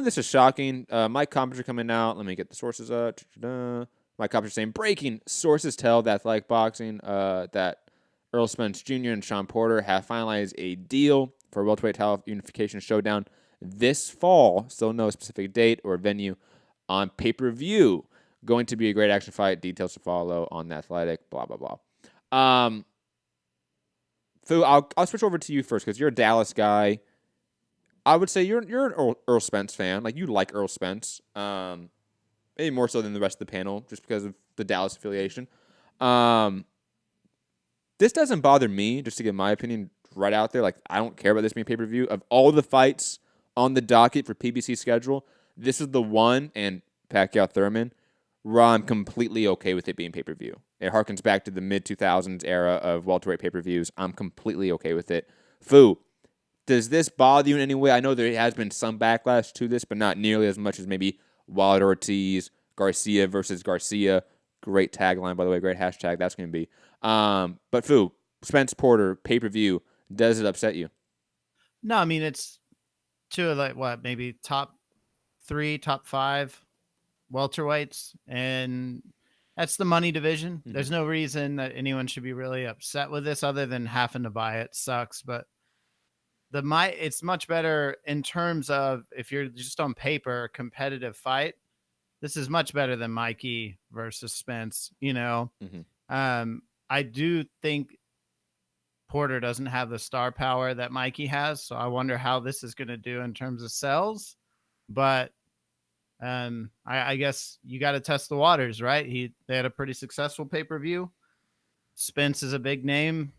this is shocking. Mike Compinger coming out. Let me get the sources up. Mike Compinger saying, breaking sources tell that Athletic Boxing that Errol Spence Jr. and Shawn Porter have finalized a deal for a welterweight title unification showdown this fall. Still no specific date or venue on pay-per-view. Going to be a great action fight. Details to follow on the Athletic. Blah, blah, blah. Fu, I'll switch over to you first because you're a Dallas guy. I would say you're an Earl Spence fan. Like, you like Earl Spence. Maybe more so than the rest of the panel just because of the Dallas affiliation. This doesn't bother me, just to get my opinion right out there. Like, I don't care about this being pay-per-view. Of all the fights on the docket for PBC schedule, this is the one, and Pacquiao-Thurman, where I'm completely okay with it being pay-per-view. It harkens back to the mid-2000s era of welterweight pay-per-views. I'm completely okay with it. Fu, does this bother you in any way? I know there has been some backlash to this, but not nearly as much as maybe Wilder Ortiz, Garcia versus Garcia. Great tagline, by the way. Great hashtag that's going to be. But Fu, Spence Porter, pay-per-view, does it upset you? No, I mean, it's two of maybe top 3, top 5 welterweights, and that's the money division. Mm-hmm. There's no reason that anyone should be really upset with this other than having to buy it sucks, but it's much better in terms of if you're just on paper competitive fight. This is much better than Mikey versus Spence, you know. Mm-hmm. I do think Porter doesn't have the star power that Mikey has, so I wonder how this is going to do in terms of sales. But I guess you got to test the waters, right? They had a pretty successful pay-per-view. Spence is a big name,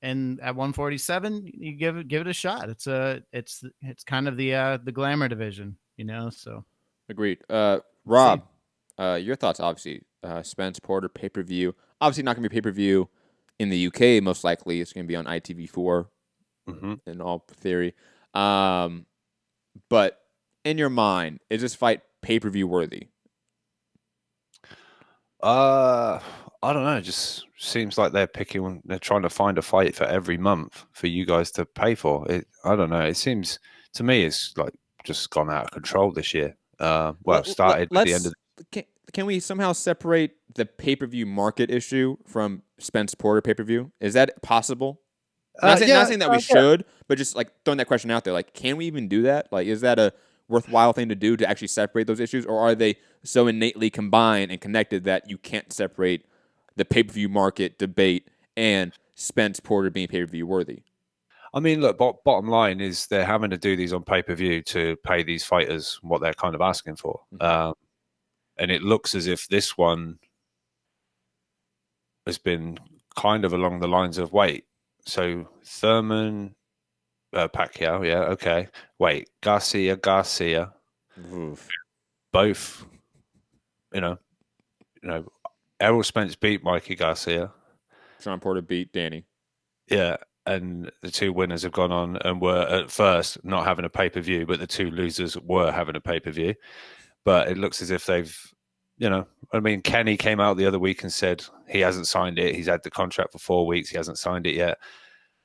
and at 147, you give it a shot. It's kind of the glamour division, you know. So agreed. Rob, your thoughts? Obviously, Spence Porter pay-per-view. Obviously, not going to be pay-per-view in the UK. Most likely, it's going to be on ITV4 in all theory. But in your mind, is this fight pay-per-view worthy? I don't know. It just seems like they're trying to find a fight for every month for you guys to pay for. I don't know. It seems to me it's like just gone out of control this year. Started at the end of Can we somehow separate the pay-per-view market issue from Spence Porter pay-per-view? Is that possible? Not saying that we should, but just like throwing that question out there. Like, can we even do that? Like, is that a worthwhile thing to do to actually separate those issues, or are they so innately combined and connected that you can't separate the pay-per-view market debate and Spence Porter being pay-per-view worthy? I mean, look, bottom line is they're having to do these on pay-per-view to pay these fighters what they're kind of asking for. Mm-hmm. And it looks as if this one has been kind of along the lines of, wait, so Thurman, Pacquiao, yeah, okay. Wait, Garcia. Oof. Both, you know, Errol Spence beat Mikey Garcia. Shawn Porter beat Danny. Yeah, and the two winners have gone on and were at first not having a pay-per-view, but the two losers were having a pay-per-view. But it looks as if they've, I mean, Kenny came out the other week and said he hasn't signed it. He's had the contract for 4 weeks. He hasn't signed it yet.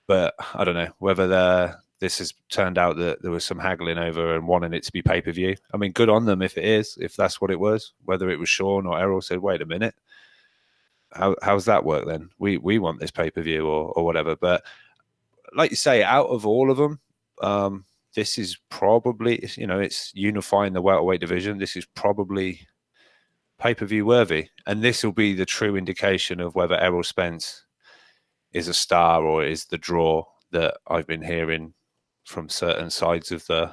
But I don't know whether this has turned out that there was some haggling over and wanting it to be pay-per-view. I mean, good on them if it is, if that's what it was. Whether it was Shawn or Errol said, wait a minute, how's that work then? We want this pay-per-view or whatever. But like you say, out of all of them, this is probably, it's unifying the welterweight division. This is probably pay-per-view worthy. And this will be the true indication of whether Errol Spence is a star or is the draw that I've been hearing from certain sides of the,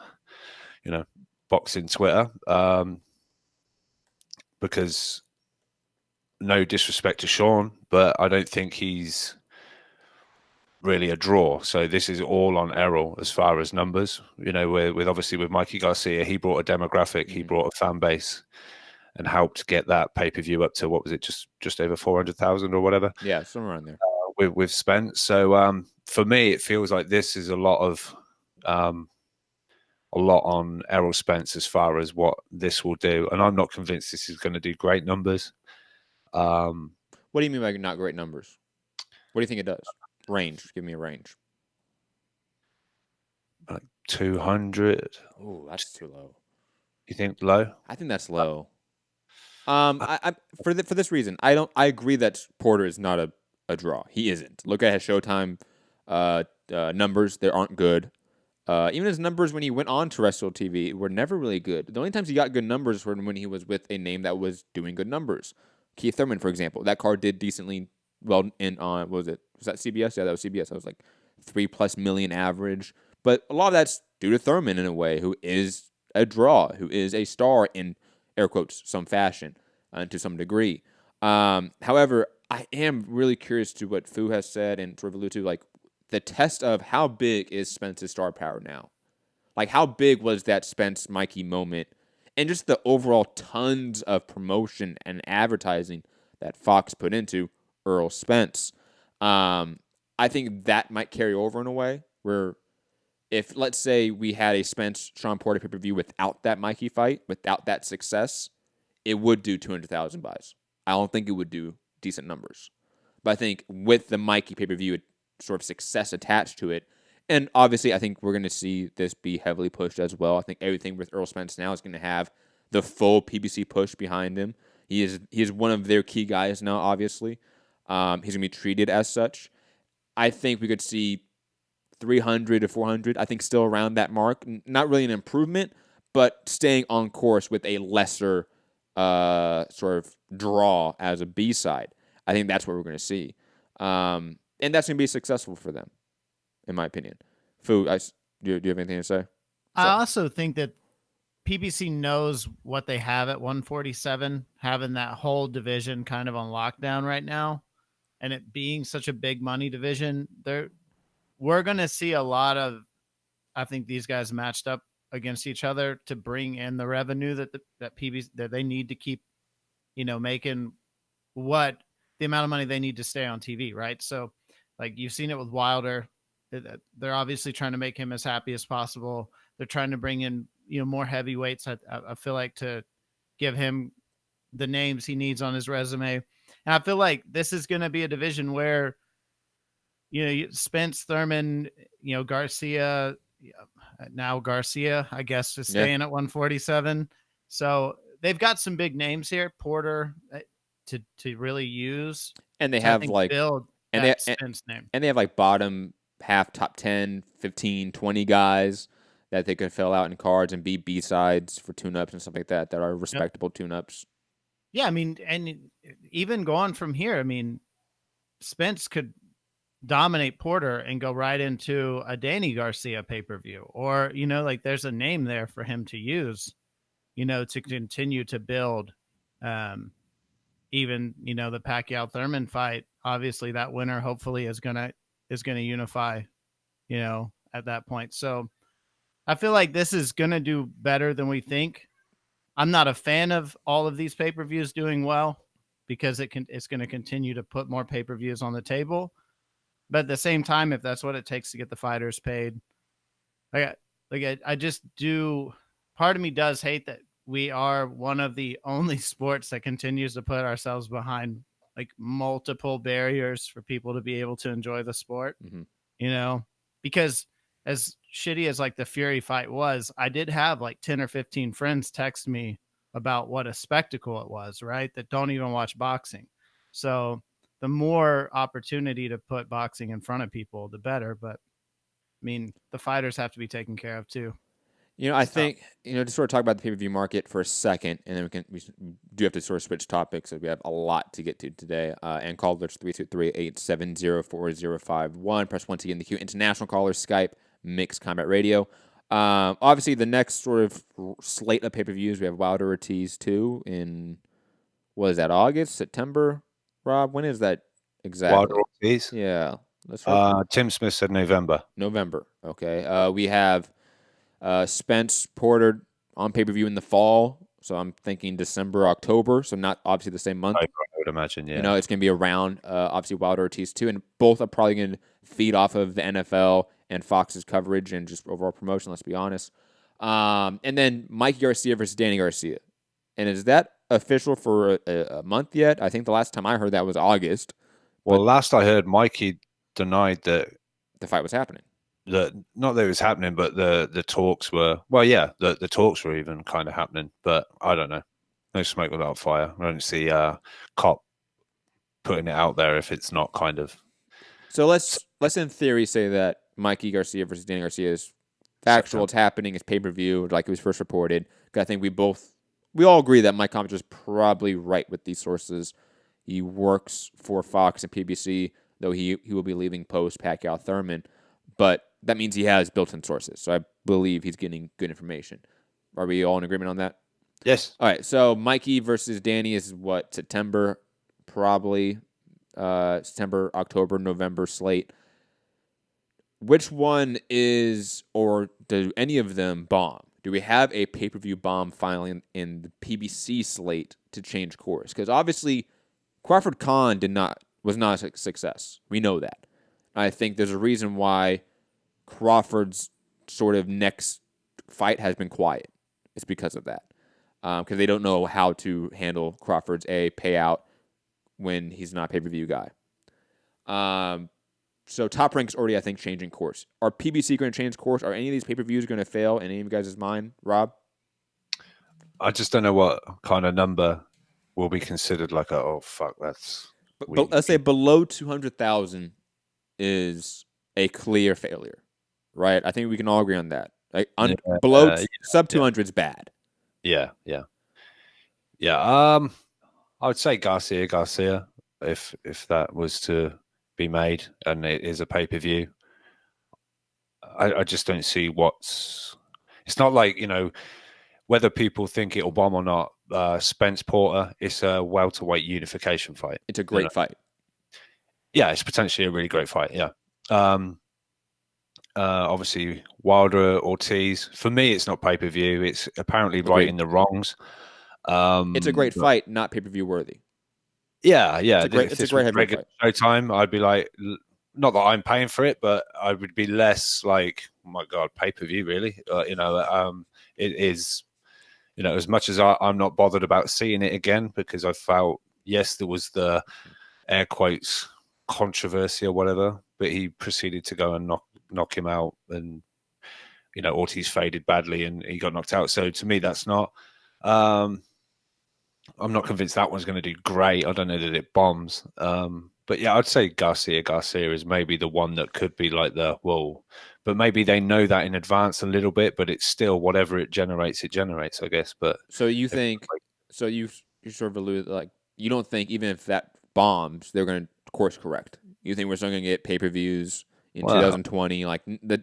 boxing Twitter. Because no disrespect to Shawn, but I don't think he's really a draw. So this is all on Errol as far as numbers. With obviously with Mikey Garcia, he brought a demographic, he brought a fan base, and helped get that pay-per-view up to, what was it, just over 400,000 or whatever? Yeah, somewhere around there. With Spence. So for me, it feels like this is a lot on Errol Spence as far as what this will do. And I'm not convinced this is going to do great numbers. What do you mean by not great numbers? What do you think it does? Range. Give me a range. Like 200. Oh, that's too low. You think low? I think that's low. I for this reason, I agree that Porter is not a draw. He isn't. Look at his Showtime numbers; they aren't good. Even his numbers when he went on terrestrial TV were never really good. The only times he got good numbers were when he was with a name that was doing good numbers. Keith Thurman, for example, that card did decently well in on what was it? Was that CBS? Yeah, that was CBS. That was like 3+ million average. But a lot of that's due to Thurman in a way, who is a draw, who is a star in air quotes some fashion to some degree. However, I am really curious to what Fu has said and sort of allude to, like the test of how big is Spence's star power now. Like how big was that Spence Mikey moment, and just the overall tons of promotion and advertising that Fox put into Errol Spence. I think that might carry over in a way where if, let's say, we had a Spence Shawn Porter pay-per-view without that Mikey fight, without that success, it would do 200,000 buys. I don't think it would do decent numbers. But I think with the Mikey pay-per-view sort of success attached to it, and obviously I think we're going to see this be heavily pushed as well. I think everything with Errol Spence now is going to have the full PBC push behind him. He is one of their key guys now, obviously. He's going to be treated as such. I think we could see 300 to 400, I think still around that mark. Not really an improvement, but staying on course with a lesser sort of draw as a B-side. I think that's what we're going to see. And that's going to be successful for them, in my opinion. Fu, do you have anything to say? I also think that PBC knows what they have at 147, having that whole division kind of on lockdown right now, and it being such a big money division. We're going to see a lot of, I think, these guys matched up against each other to bring in the revenue that PBC that they need to keep, making what the amount of money they need to stay on TV, right? So, like you've seen it with Wilder. They're obviously trying to make him as happy as possible. They're trying to bring in, more heavyweights. I feel like to give him the names he needs on his resume. And I feel like this is going to be a division where, Spence, Thurman, Garcia, now Garcia, I guess, is staying at 147. So they've got some big names here. Porter to really use. And they have like build and that Spence name. And they have like bottom half, top 10, 15, 20 guys that they could fill out in cards and be B-sides for tune-ups and stuff like that are respectable tune-ups. Yeah, I mean, and even going from here, I mean, Spence could dominate Porter and go right into a Danny Garcia pay-per-view, or, like there's a name there for him to use, to continue to build. Even, the Pacquiao Thurman fight, obviously that winner hopefully is going to unify, at that point. So I feel like this is going to do better than we think. I'm not a fan of all of these pay-per-views doing well because it's going to continue to put more pay-per-views on the table. But at the same time, if that's what it takes to get the fighters paid, I just do. Part of me does hate that we are one of the only sports that continues to put ourselves behind like multiple barriers for people to be able to enjoy the sport. Mm-hmm. Because as shitty as like the Fury fight was, I did have like 10 or 15 friends text me about what a spectacle it was, right? That don't even watch boxing. So the more opportunity to put boxing in front of people, the better. But I mean, the fighters have to be taken care of too. I think, to sort of talk about the pay-per-view market for a second, and then we do have to sort of switch topics. So we have a lot to get to today. And callers 323-870-4051. Press 1 to get in the queue. International callers, Skype, Mixed Combat Radio. Obviously, the next sort of slate of pay-per-views, we have Wilder Ortiz 2 in, what is that, August, September? Rob, when is that exactly? Wilder Ortiz? Yeah. Tim Smith said November. November, okay. We have Spence Porter on pay-per-view in the fall, so I'm thinking December, October, so not obviously the same month. I would imagine, yeah. It's going to be around, obviously, Wilder Ortiz too, and both are probably going to feed off of the NFL and Fox's coverage and just overall promotion, let's be honest. And then Mikey Garcia versus Danny Garcia. And is that official for a month yet? I think the last time I heard that was August. Well, last I heard, Mikey denied that the fight was happening. not that it was happening, but the talks were the talks were even kind of happening. But I don't know. No smoke without fire. I don't see Cop putting it out there if it's not kind of. So let's in theory say that Mikey Garcia versus Danny Garcia is factual. It's happening. It's pay-per-view, like it was first reported. I think we all agree that Mike Compinger is probably right with these sources. He works for Fox and PBC, though he will be leaving post Pacquiao Thurman. But that means he has built-in sources. So I believe he's getting good information. Are we all in agreement on that? Yes. All right. So Mikey versus Danny is what, September, probably. September, October, November slate. Which one is, or do any of them bomb? Do we have a pay-per-view bomb finally in the PBC slate to change course? Because obviously Crawford Khan was not a success. We know that. I think there's a reason why Crawford's sort of next fight has been quiet. It's because of that. Because they don't know how to handle Crawford's payout when he's not a pay-per-view guy. So Top Rank's already, I think, changing course. Are PBC going to change course? Are any of these pay-per-views going to fail in any of you guys' mind? Rob? I just don't know what kind of number will be considered like oh, fuck, that's... But let's say below 200,000 is a clear failure, right? I think we can all agree on that. Like below sub 200 is bad. Yeah. I would say Garcia, if that was to be made and it is a pay-per-view. I just don't see what's... It's not like, whether people think it'll bomb or not, Spence Porter, it's a welterweight unification fight. It's a great fight. Yeah, it's potentially a really great fight, yeah. Obviously, Wilder, Ortiz. For me, it's not pay-per-view. It's apparently righting the wrongs. It's a great fight, not pay-per-view worthy. Yeah. It's a great heavyweight fight. Showtime, I'd be like, not that I'm paying for it, but I would be less like, oh my God, pay-per-view, really? It is, as much as I'm not bothered about seeing it again, because I felt, yes, there was the air quotes controversy or whatever, but he proceeded to go and knock him out, and Ortiz faded badly and he got knocked out. So to me, that's not... I'm not convinced that one's going to do great. I don't know that it bombs. But yeah, I'd say Garcia is maybe the one that could be like whoa. But maybe they know that in advance a little bit, but it's still whatever it generates, I guess. But so you think, you sort of allude, like, you don't think even if that bombs, they're going to course correct? You think we're still going to get pay-per-views in 2020? Like, the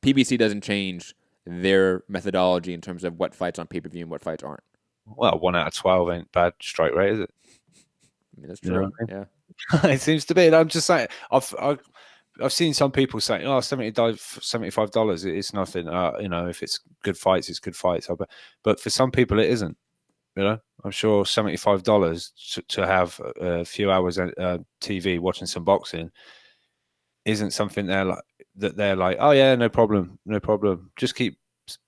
PBC doesn't change their methodology in terms of what fights on pay-per-view and what fights aren't. Well, 1 out of 12 ain't bad strike rate, is it? I mean, that's true. Yeah. It seems to be. And I'm just saying, I've seen some people say, oh, $75, it's nothing. If it's good fights, it's good fights. But for some people, it isn't. I'm sure $75 to have a few hours TV watching some boxing isn't something they're like, oh yeah, no problem. Just keep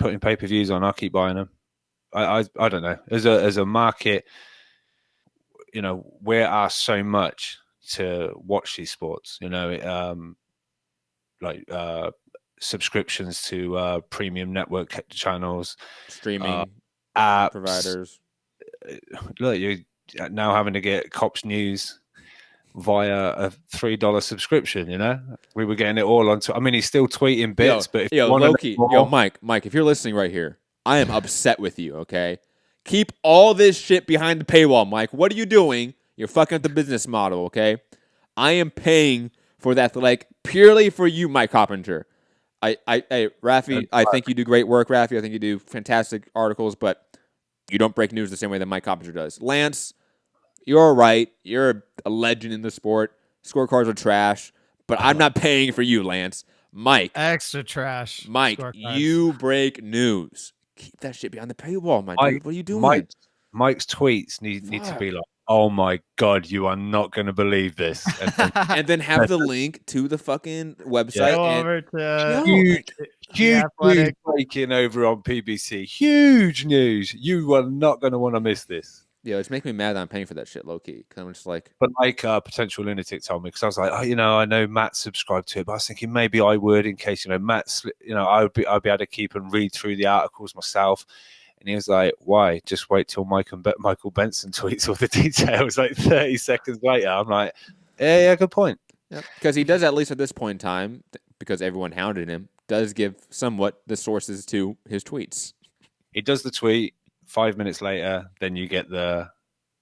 putting pay-per-views on. I'll keep buying them. I don't know. As a market, we're asked so much to watch these sports. Subscriptions to premium network channels, streaming apps, providers. Look, you're now having to get Cops News via a $3 subscription. We were getting it all onto. I mean, he's still tweeting bits, but if Loki, Mike, if you're listening right here, I am upset with you, okay? Keep all this shit behind the paywall, Mike. What are you doing? You're fucking up the business model, okay? I am paying for that, like, purely for you, Mike Coppinger. Rafi, I think you do great work, Rafi. I think you do fantastic articles, but you don't break news the same way that Mike Coppinger does. Lance, you're all right. You're a legend in the sport. Scorecards are trash, but I'm not paying for you, Lance. Mike. Extra trash. Mike, you break news. Keep that shit behind the paywall, my dude. What are you doing? Mike's tweets need to be like, oh my God, you are not going to believe this. And then have the link to the fucking website. Go over to huge news breaking over on PBC. Huge news. You are not going to want to miss this. Yeah, it's making me mad that I'm paying for that shit low key. Because I'm just like, But like Potential Lunatic told me, because I was like, oh, I know Matt subscribed to it, but I was thinking maybe I would, in case Matt's, I'd be able to keep and read through the articles myself. And he was like, why? Just wait till Michael Benson tweets all the details like 30 seconds later. I'm like, yeah, good point. because he does, at least at this point in time, because everyone hounded him, does give somewhat the sources to his tweets. He does the tweet. 5 minutes later, then you get the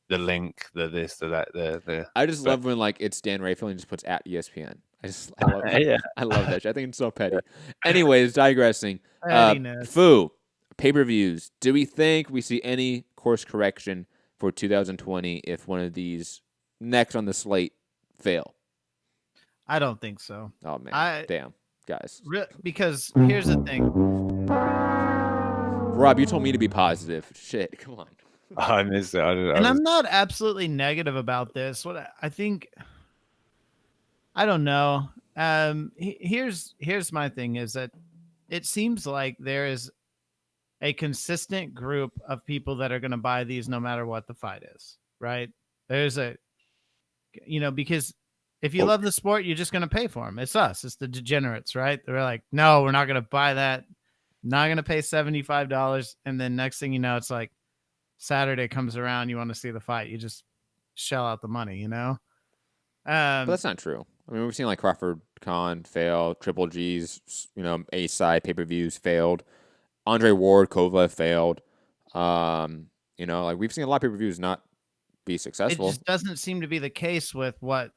link, the this, the that, the. I just love when like it's Dan Rayfield and just puts at ESPN. I love that. Yeah. I love that shit. I think it's so petty. Anyways, digressing. Pettiness. Foo, pay-per-views. Do we think we see any course correction for 2020 if one of these next on the slate fail? I don't think so. Oh man, damn, guys. Because here's the thing. Rob, you told me to be positive. Shit, come on. I missed it. I'm not absolutely negative about this. What I think, I don't know. Here's my thing is that it seems like there is a consistent group of people that are going to buy these no matter what the fight is, right? There's because if you love the sport, you're just going to pay for them. It's us. It's the degenerates, right? They're like, no, we're not going to buy that. Not going to pay $75. And then next thing you know, it's like Saturday comes around. You want to see the fight. You just shell out the money, But that's not true. I mean, we've seen like Crawford Khan fail, Triple G's, A side pay-per-views failed. Andre Ward, Kovalev failed. Like we've seen a lot of pay-per-views not be successful. It just doesn't seem to be the case with what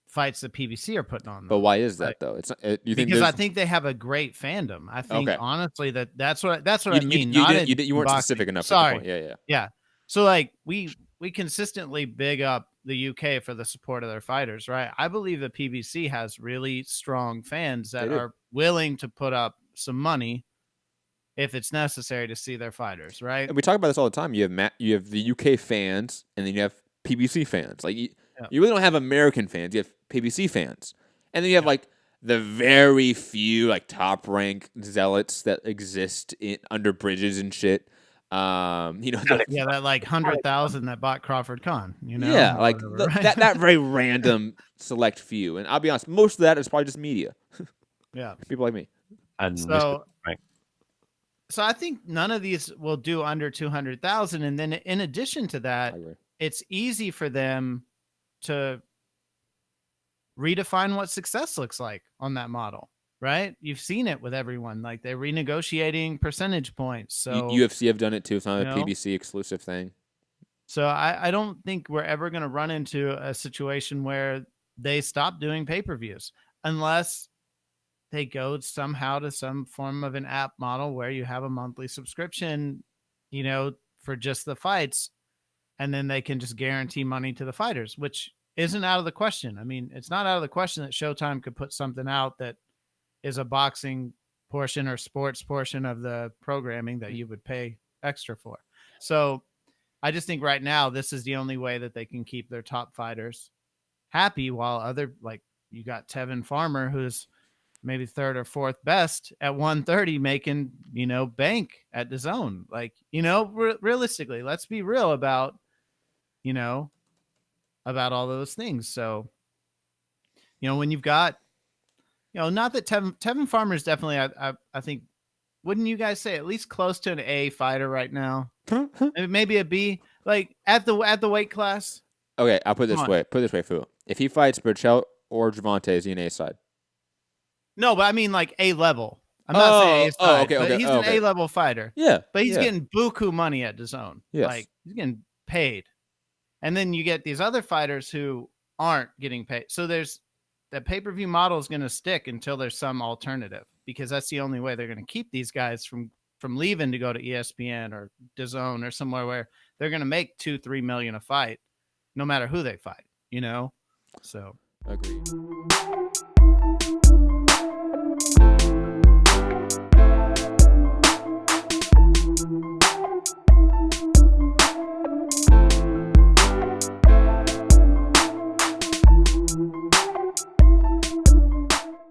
fights the PBC are putting on. But why is that though? It's not, because I think they have a great fandom. I think honestly that's what I mean. You weren't specific enough. Sorry. At the point. Yeah. So like we consistently big up the UK for the support of their fighters, right? I believe the PBC has really strong fans that are willing to put up some money if it's necessary to see their fighters, right? And we talk about this all the time. You have the UK fans, and then you have PBC fans. Like you really don't have American fans. You have PBC fans, and then you have like the very few like top rank zealots that exist under bridges and shit. That like 100,000 that bought Crawford Khan. Like that very random select few. And I'll be honest, most of that is probably just media. Yeah, people like me. And so I think none of these will do under 200,000. And then in addition to that, it's easy for them to redefine what success looks like on that model, right? You've seen it with everyone. Like they're renegotiating percentage points. So UFC have done it too. It's not a PBC exclusive thing. So I don't think we're ever going to run into a situation where they stop doing pay-per-views unless they go somehow to some form of an app model where you have a monthly subscription, for just the fights, and then they can just guarantee money to the fighters, which isn't out of the question. I mean, it's not out of the question that Showtime could put something out that is a boxing portion or sports portion of the programming that you would pay extra for. So I just think right now, this is the only way that they can keep their top fighters happy, while like you got Tevin Farmer, who's maybe third or fourth best at 130 making, bank at the zone. Like, realistically, let's be real about all those things. So, when you've got, not that Tevin Farmer is definitely, I think, wouldn't you guys say at least close to an A fighter right now? Maybe a B, like at the weight class. Okay, I'll put it this way, Fu. If he fights Burchell or Javante, is he an A side? No, but I mean like A level. I'm not saying A side, but he's an A level fighter. Yeah, but he's getting buku money at DAZN. Yes. Like he's getting paid, and then you get these other fighters who aren't getting paid. So there's that pay-per-view model is going to stick until there's some alternative, because that's the only way they're going to keep these guys from leaving to go to ESPN or DAZN or somewhere where they're going to make $2-3 million a fight, no matter who they fight. So agreed.